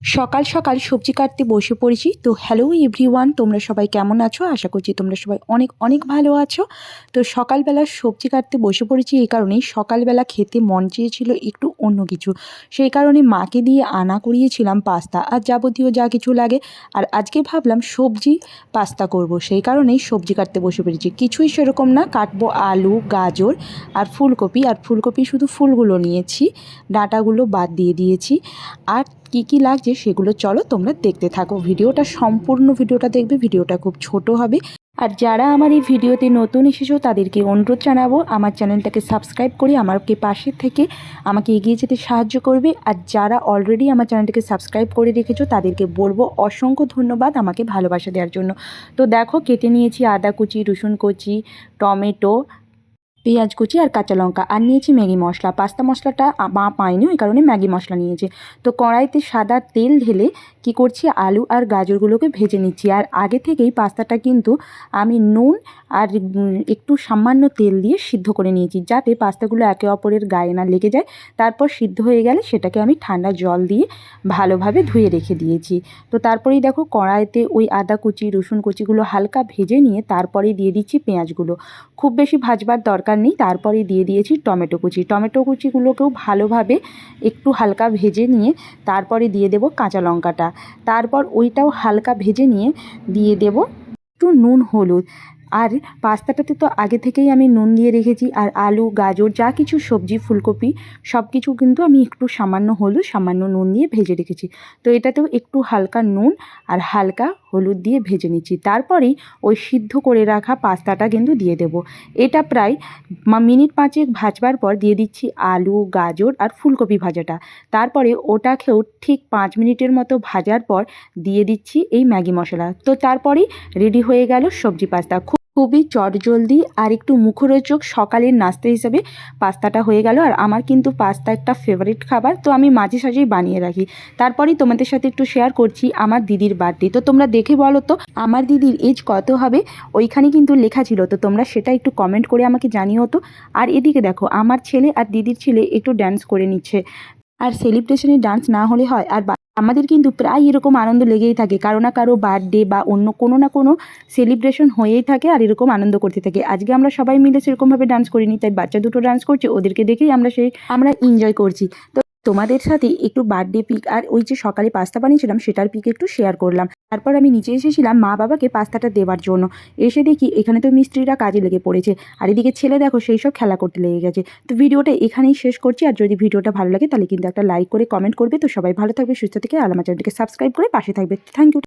সকাল সকাল সবজি কাটতে বসে পড়েছি। তো হ্যালো এভরিওয়ান, তোমরা সবাই কেমন আছো? আশা করছি তোমরা সবাই অনেক অনেক ভালো আছো। তো সকালবেলা সবজি কাটতে বসে পড়েছি এই কারণেই, সকালবেলা খেতে মন চেয়েছিল একটু অন্য কিছু। সেই কারণে মাকে দিয়ে আনা করিয়েছিলাম পাস্তা আর যাবতীয় যা কিছু লাগে। আর আজকে ভাবলাম সবজি পাস্তা করব, সেই কারণেই সবজি কাটতে বসে পড়েছি। কিছুই সেরকম না, কাটবো আলু, গাজর আর ফুলকপি। আর ফুলকপি শুধু ফুলগুলো নিয়েছি, ডাঁটাগুলো বাদ দিয়ে দিয়েছি। আর কি লাগছে সেগুলো চলো তোমরা দেখতে থাকো। সম্পূর্ণ ভিডিওটা দেখবে, ভিডিওটা খুব ছোট হবে। আর যারা আমার এই ভিডিওতে নতুন এসেছো তাদেরকে অনুরোধ জানাবো আমার চ্যানেলটাকে সাবস্ক্রাইব করে আমাকে পাশে থেকে আমাকে এগিয়ে যেতে সাহায্য করবে। আর যারা অলরেডি আমার চ্যানেলটাকে সাবস্ক্রাইব করে রেখেছো তাদেরকে বলবো অসংখ্য ধন্যবাদ আমাকে ভালোবাসা দেওয়ার জন্য। তো দেখো, কেটে নিয়েছি আদা কুচি, রসুন কুচি, টমেটো, পেঁয়াজ কুচি আর কাঁচা লঙ্কা। আর নিয়েছি ম্যাগি মশলা। পাস্তা মশলাটা মা পাইনি, ওই কারণে ম্যাগি মশলা নিয়েছি। তো কড়াইতে সাদা তেল ঢেলে কি করছি, আলু আর গাজরগুলোকে ভেজে নিচ্ছি। আর আগে থেকেই পাস্তাটা কিন্তু আমি নুন আর একটু সামান্য তেল দিয়ে সিদ্ধ করে নিয়েছি, যাতে পাস্তাগুলো একে অপরের গায়ে না লেগে যায়। তারপর সিদ্ধ হয়ে গেলে সেটাকে আমি ঠান্ডা জল দিয়ে ভালোভাবে ধুয়ে রেখে দিয়েছি। তো তারপরেই দেখো, কড়াইতে ওই আদা কুচি, রসুন কুচিগুলো হালকা ভেজে নিয়ে তারপরেই দিয়ে দিচ্ছি পেঁয়াজগুলো। খুব বেশি ভাজবার দরকার নেই। তারপরে দিয়ে দিয়েছি টমেটো কুচি। টমেটো কুচিগুলোকেও ভালোভাবে একটু হালকা ভেজে নিয়ে তারপরে দিয়ে দেব কাঁচা লঙ্কাটা। তারপর ওইটাও হালকা ভেজে নিয়ে দিয়ে দেব একটু নুন, হলুদ। আর পাস্তাটাতে তো আগে থেকেই আমি নুন দিয়ে রেখেছি। আর আলু, গাজর, যা কিছু সবজি, ফুলকপি সব কিছু কিন্তু আমি একটু সামান্য হলুদ, সামান্য নুন দিয়ে ভেজে রেখেছি। তো এটাতেও একটু হালকা নুন আর হালকা হলুদ দিয়ে ভেজে নিচ্ছি। তারপরেই ওই সিদ্ধ করে রাখা পাস্তাটা কিন্তু দিয়ে দেব। এটা প্রায় মিনিট 5 ভাজবার পর দিয়ে দিচ্ছি আলু, গাজর আর ফুলকপি ভাজাটা। তারপরে ওটাকেও ঠিক 5 মিনিটের মতো ভাজার পর দিয়ে দিচ্ছি এই ম্যাগি মশলা। তো তারপরেই রেডি হয়ে গেল সবজি পাস্তা। খুবই চটজলদি আর একটু মুখরোচক সকালের নাস্তা হিসেবে পাস্তাটা হয়ে গেল। আর আমার কিন্তু পাস্তা একটা ফেভারিট খাবার, তো আমি মাঝে সাঝেই বানিয়ে রাখি। তারপরেই তোমাদের সাথে একটু শেয়ার করছি আমার দিদির বার্থডে। তো তোমরা দেখে বলো তো আমার দিদির এজ কত হবে, ওইখানে কিন্তু লেখা ছিল, তো তোমরা সেটা একটু কমেন্ট করে আমাকে জানিও তো। আর এদিকে দেখো, আমার ছেলে আর দিদির ছেলে একটু ডান্স করে নিচ্ছে। আর সেলিব্রেশনে ডান্স না হলে হয়? আর আমাদের কিন্তু প্রায় এরকম আনন্দ লেগেই থাকে, কারো না কারো বার্থডে বা অন্য কোনো না কোনো সেলিব্রেশন হয়েই থাকে, আর এরকম আনন্দ করতে থাকে। আজকে আমরা সবাই মিলে সেরকমভাবে ডান্স করিনি, তাই বাচ্চা দুটো ডান্স করছে, ওদেরকে দেখেই আমরা এনজয় করছি। তো তোমাদের সাথে একটু বার্থডে পিক আর ওই যে সকালে পাস্তা বানিয়েছিলাম সেটার পিক একটু শেয়ার করলাম। তারপর আমি নিচে এসেছিলাম মা বাবাকে পাস্তাটা দেওয়ার জন্য। এসে দেখি এখানে তো মিস্ত্রিরা কাজে লেগে পড়েছে, আর এদিকে ছেলে দেখো সেই সব খেলা করতে লেগে গেছে। তো ভিডিওটা এখানেই শেষ করছি। আর যদি ভিডিওটা ভালো লাগে তাহলে কিন্তু একটা লাইক করে কমেন্ট করবে। তো সবাই ভালো থাকবে, সুস্থ থেকে, আর আমার চ্যানেলটিকে সাবস্ক্রাইব করে পাশে থাকবে। Thank you.